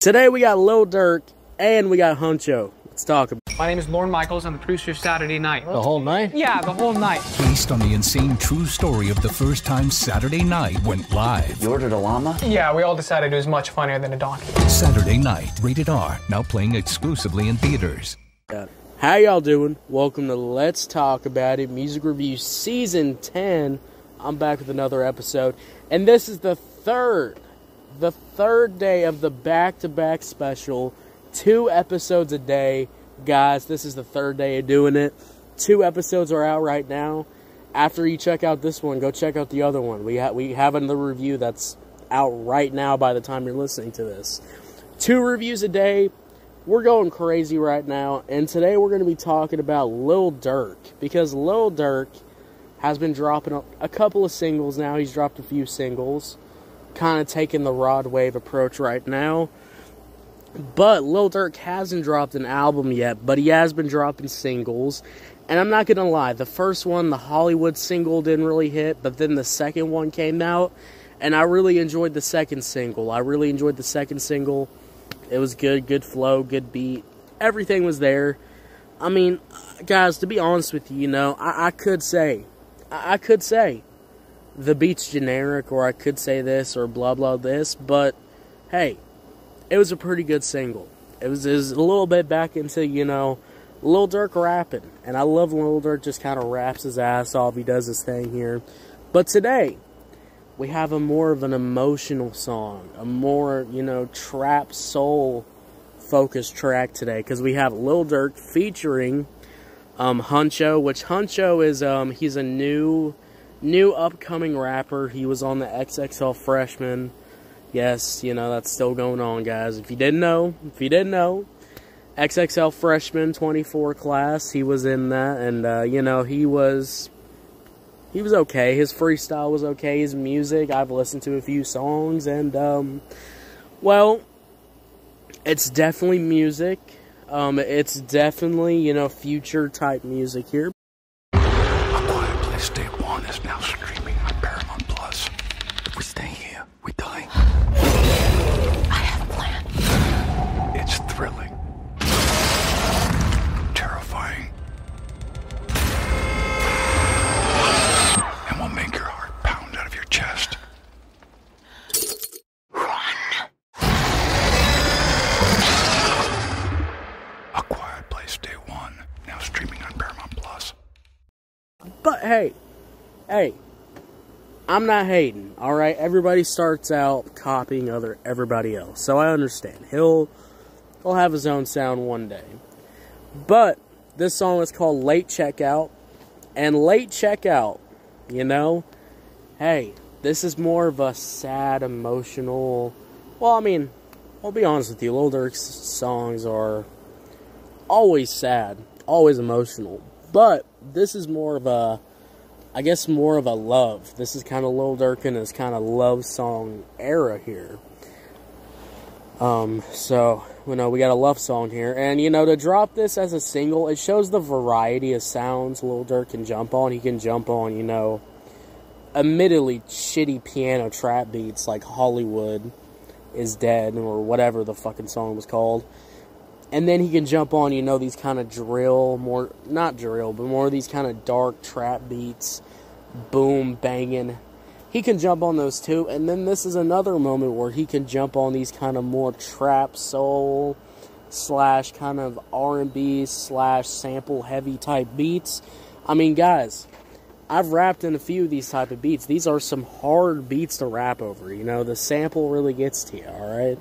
Today we got Lil Durk and we got Hunxho. Let's talk about it. My name is Lorne Michaels. I'm the producer of Saturday Night. The whole night? Yeah, the whole night. Based on the insane true story of the first time Saturday Night went live. You ordered a llama? Yeah, we all decided it was much funnier than a donkey. Saturday Night, rated R, now playing exclusively in theaters. How y'all doing? Welcome to Let's Talk About It Music Review Season 10. I'm back with another episode. And this is the third day of the back-to-back special. 2 episodes a day. Guys, this is the third day of doing it. 2 episodes are out right now. After you check out this one, go check out the other one. We have another review that's out right now by the time you're listening to this. 2 reviews a day. We're going crazy right now. And today we're going to be talking about Lil Durk. Because Lil Durk has been dropping a couple of singles now. He's dropped a few singles. Kind of taking the Rod Wave approach right now. But Lil Durk hasn't dropped an album yet, but he has been dropping singles. And I'm not going to lie, the first one, the Hollywood single, didn't really hit, but then the second one came out, and I really enjoyed the second single. It was good flow, good beat. Everything was there. I mean, guys, to be honest with you, you know, I could say, the beat's generic, or I could say this, or blah blah this, but, hey, it was a pretty good single. It was a little bit back into, you know, Lil Durk rapping. And I love when Lil Durk just kind of raps his ass off. He does his thing here. But today, we have a more of an emotional song. A more, you know, trap soul focused track today. Because we have Lil Durk featuring Hunxho. Which Hunxho is, he's a new upcoming rapper. He was on the XXL Freshman. Yes, you know, that's still going on, guys. If you didn't know, XXL Freshman 24 class, he was in that, and, you know, he was okay. His freestyle was okay. His music, I've listened to a few songs, and, well, it's definitely music. It's definitely, you know, future-type music here. A Quiet Place Day 1 is now streaming on Paramount Plus. If we stay here, we die. I have a plan. It's thrilling. Terrifying. And will make your heart pound out of your chest. Run. A Quiet Place Day 1, now streaming on Paramount Plus. But, hey, I'm not hating, alright? Everybody starts out copying everybody else, so I understand. He'll have his own sound one day. But this song is called Late Checkout, and Late Checkout, you know, hey, this is more of a sad, emotional, well, I mean, I'll be honest with you, Lil Durk's songs are always sad, always emotional, but this is more of a, I guess, more of a love. This is kind of Lil Durk in his kind of love song era here. So, you know, we got a love song here. And, you know, to drop this as a single, it shows the variety of sounds Lil Durk can jump on. He can jump on, you know, admittedly shitty piano trap beats like Hollywood is Dead or whatever the fucking song was called. And then he can jump on, you know, these kind of drill, not drill, but more of these kind of dark trap beats, boom, banging. He can jump on those too. And then this is another moment where he can jump on these kind of more trap soul / kind of R&B / sample heavy type beats. I mean, guys, I've rapped in a few of these type of beats. These are some hard beats to rap over. You know, the sample really gets to you, alright?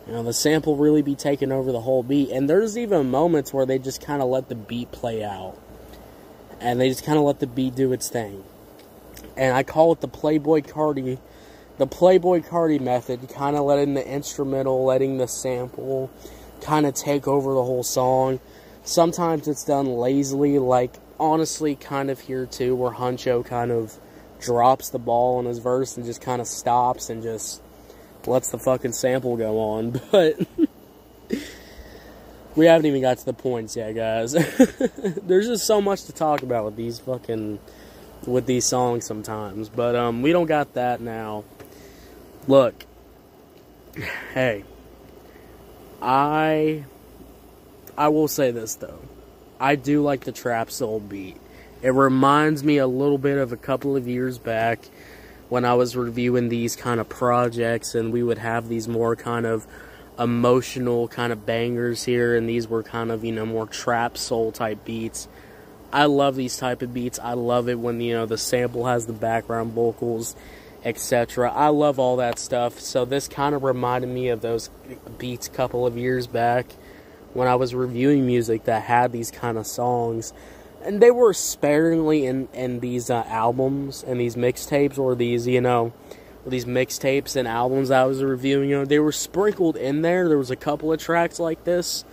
You know, the sample really be taking over the whole beat. And there's even moments where they just kind of let the beat play out. And they just kind of let the beat do its thing. And I call it the Playboy Cardi method. Kind of letting the instrumental, letting the sample kind of take over the whole song. Sometimes it's done lazily, like, honestly, kind of here too, where Hunxho kind of drops the ball on his verse and just kind of stops and just lets the fucking sample go on, but we haven't even got to the points yet, guys. There's just so much to talk about with these songs sometimes, but we don't got that now. Look, hey, I will say this, though. I do like the trap soul beat. It reminds me a little bit of a couple of years back when I was reviewing these kind of projects, and we would have these more kind of emotional kind of bangers here, and these were kind of, more trap soul type beats. I love these type of beats. I love it when, the sample has the background vocals, etc. I love all that stuff. So this kind of reminded me of those beats a couple of years back when I was reviewing music that had these kind of songs. And they were sparingly in these albums and these mixtapes, or these, these mixtapes and albums I was reviewing. They were sprinkled in there. There was a couple of tracks like this.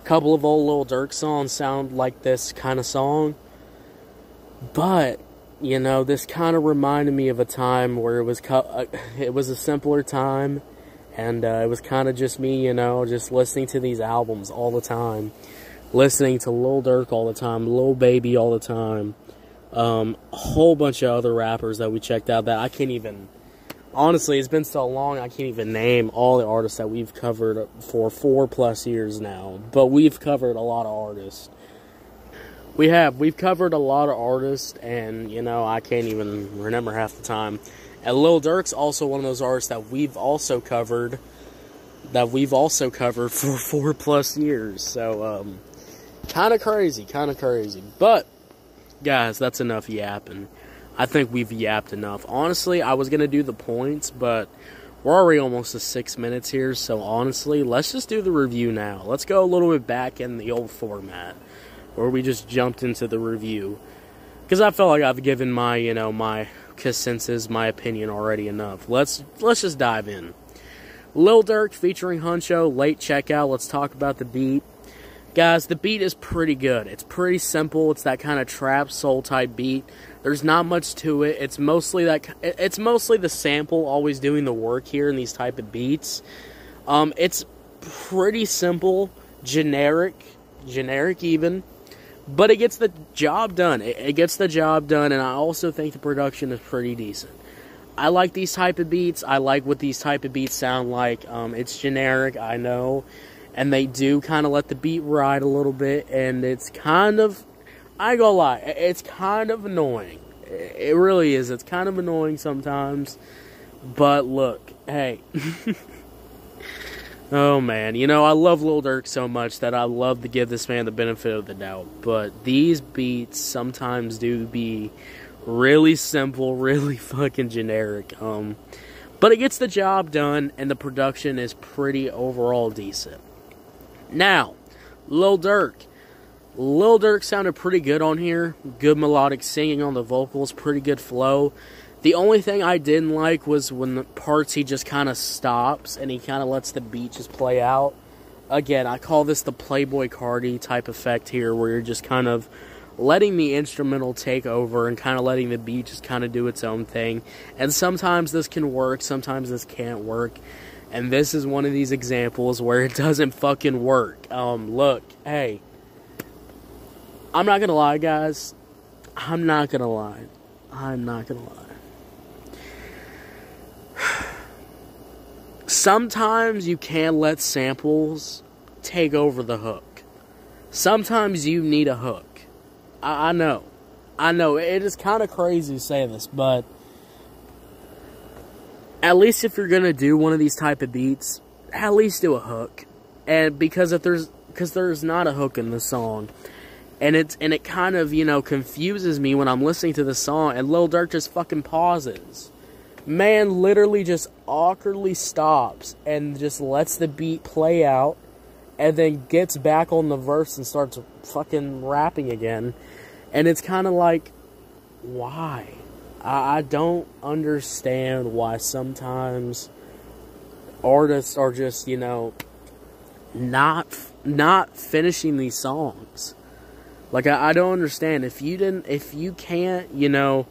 A couple of old Lil Durk songs sound like this kind of song. But, this kind of reminded me of a time where it was a simpler time. And it was kind of just me, just listening to these albums all the time. Listening to Lil Durk all the time, Lil Baby all the time. A whole bunch of other rappers that we checked out that I can't even... Honestly, it's been so long, I can't even name all the artists that we've covered for 4+ years now. But we've covered a lot of artists. We've covered a lot of artists, and, I can't even remember half the time. And Lil Durk's also one of those artists that we've also covered for 4+ years. So, kind of crazy. But, guys, that's enough yapping. I think we've yapped enough. Honestly, I was going to do the points, but we're already almost to 6 minutes here. So, honestly, let's just do the review now. Let's go a little bit back in the old format, where we just jumped into the review. Because I felt like I've given my, my consensus, my opinion already enough. Let's just dive in. Lil Durk featuring Hunxho, late checkout. Let's talk about the beat. Guys, the beat is pretty good. It's pretty simple. It's that kind of trap soul type beat. There's not much to it. It's mostly the sample always doing the work here in these type of beats. It's pretty simple, generic even, but it gets the job done. It gets the job done, and I also think the production is pretty decent. I like these type of beats. I like what these type of beats sound like. It's generic, I know. And they do kind of let the beat ride a little bit. And it's kind of, I ain't gonna lie, it's kind of annoying. It really is. It's kind of annoying sometimes. But look, hey. Oh man, I love Lil Durk so much that I love to give this man the benefit of the doubt. But these beats sometimes do be really simple, really fucking generic. But it gets the job done, and the production is pretty overall decent. Now, Lil Durk. Lil Durk sounded pretty good on here. Good melodic singing on the vocals, pretty good flow. The only thing I didn't like was when the parts he just kind of stops and he kind of lets the beat just play out. Again, I call this the Playboy Cardi type effect here, where you're just kind of letting the instrumental take over and kind of letting the beat just kind of do its own thing. And sometimes this can work, sometimes this can't work. And this is one of these examples where it doesn't fucking work. Look, hey. I'm not gonna lie, guys. I'm not gonna lie. Sometimes you can't let samples take over the hook. Sometimes you need a hook. I know. It is kind of crazy to say this, but at least if you're gonna do one of these type of beats, at least do a hook. And because there's not a hook in the song, and it kind of confuses me when I'm listening to the song, and Lil Durk just fucking pauses. Man literally just awkwardly stops and just lets the beat play out, and then gets back on the verse and starts fucking rapping again. And it's kind of like, why? I don't understand why sometimes artists are just, not finishing these songs. Like, I don't understand. If you can't,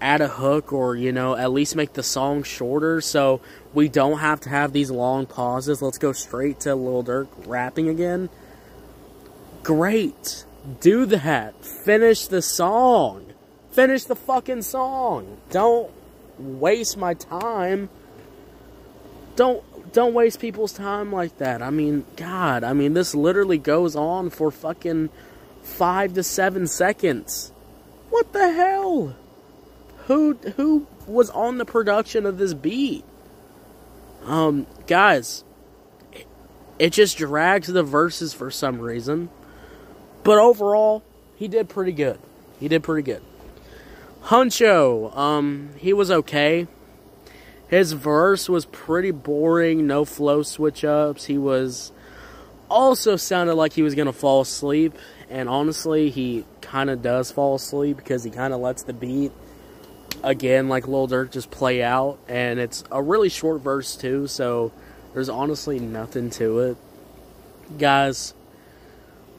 add a hook or, at least make the song shorter so we don't have to have these long pauses. Let's go straight to Lil Durk rapping again. Great. Do that. Finish the song. Finish the fucking song. Don't waste my time. Don't don't waste people's time like that. I mean, God, I mean, this literally goes on for fucking 5 to 7 seconds. What the hell? Who was on the production of this beat? Guys, it just drags the verses for some reason. But overall, he did pretty good. He did pretty good. Hunxho, he was okay. His verse was pretty boring, no flow switch-ups. He was also sounded like he was going to fall asleep. And honestly, he kind of does fall asleep because he kind of lets the beat, again, like Lil Durk, just play out. And it's a really short verse, too, so there's honestly nothing to it. Guys,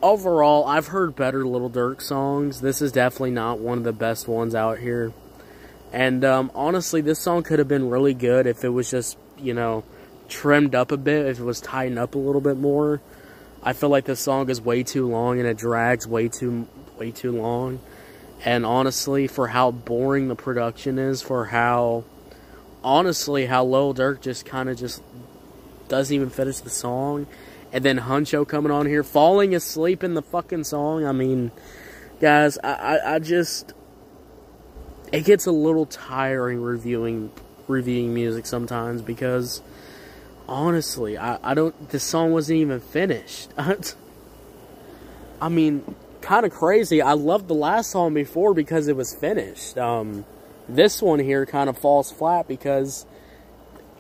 overall, I've heard better Lil Durk songs. This is definitely not one of the best ones out here. And honestly, this song could have been really good if it was just, you know, trimmed up a bit, if it was tightened up a little bit more. I feel like this song is way too long and it drags way too long. And honestly, for how boring the production is, for how, honestly, how Lil Durk just kind of just doesn't even finish the song. And then Hunxho coming on here, falling asleep in the fucking song. I mean, guys, I just... It gets a little tiring reviewing music sometimes because, honestly, I don't... This song wasn't even finished. I mean, kind of crazy. I loved the last song before because it was finished. This one here kind of falls flat because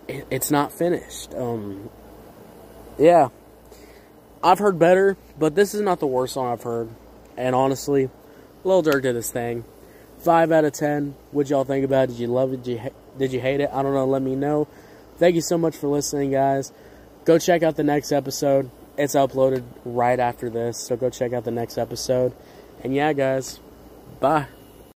it's not finished. Yeah. I've heard better, but this is not the worst song I've heard. And honestly, Lil Durk did his thing. 5 out of 10. What'd y'all think about it? Did you love it? Did you hate it? I don't know. Let me know. Thank you so much for listening, guys. Go check out the next episode. It's uploaded right after this, so go check out the next episode. And yeah, guys, bye.